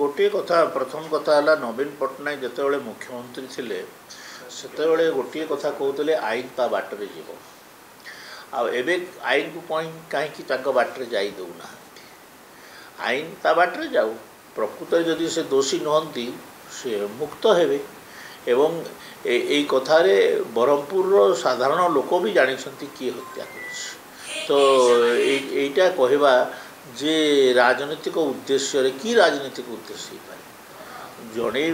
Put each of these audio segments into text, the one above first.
गोटे कथा प्रथम कथा है नवीन पट्टनायक जिते मुख्यमंत्री थिले सेते गोटे कथा कहते आईन ता बाटर जीव आबे आईन को कहीं बाटर जा दौना आईन ता बाटर जाऊ प्रकृत जदि से दोषी नुहति से मुक्त हेबे एवं यही कथारे ब्रह्मपुर साधारण लोक भी जानते किए हत्या कर तो यहीटा कहवा जे राजनीतिक उद्देश्य कि राजनीतिक उद्देश्य जड़े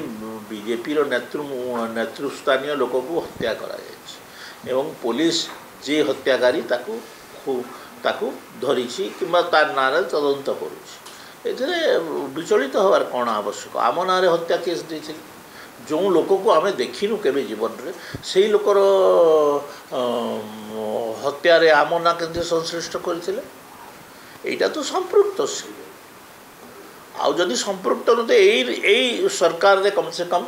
बीजेपी नेतृस्थानीय लोक को हत्या करा एवं पुलिस जे हत्याकारी ताकू धरी कि ना तदंत कर विचलित हबार कौन आवश्यक आम ना हत्या केस देते जो लोक को आम देखिनु के जीवन में से लोकर हत्यारे आम ना के संश्लिष्ट करते এইটা তো সম্পৃক্ত ছিল আউ যদি সম্পৃক্ত নতে এই सरकार रे कम से कम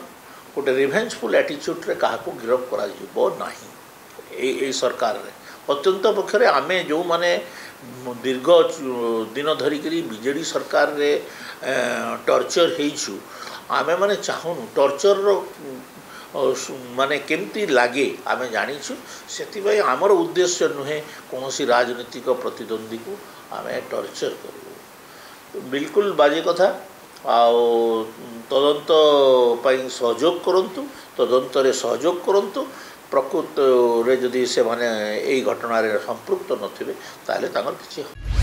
गोटे रिभेंजफुल एटीट्यूड रे काहाको गिरफ करा जिवो नाही এই सरकार रे अत्यंत पक्षरे आमे जो माने दीर्घ दिन धरिकरी बीजेडी सरकार रे टर्चर हेइछु आमे माने चाहुनु टर्चर रो माने केमती लागे आमे जानिछु सेति भाई हमर उद्देश्य नुहे कोनोसी राजनीतिक प्रतिद्वंदी को आमे टर्चर करू बिल्कुल बाजे कथा आउ तदंत पाई सहयोग करंतु तदंत रे सहयोग करंतु प्रकृत रे जदि से माने एई घटना रे संपृक्त नथिबे ताले तांगर किछि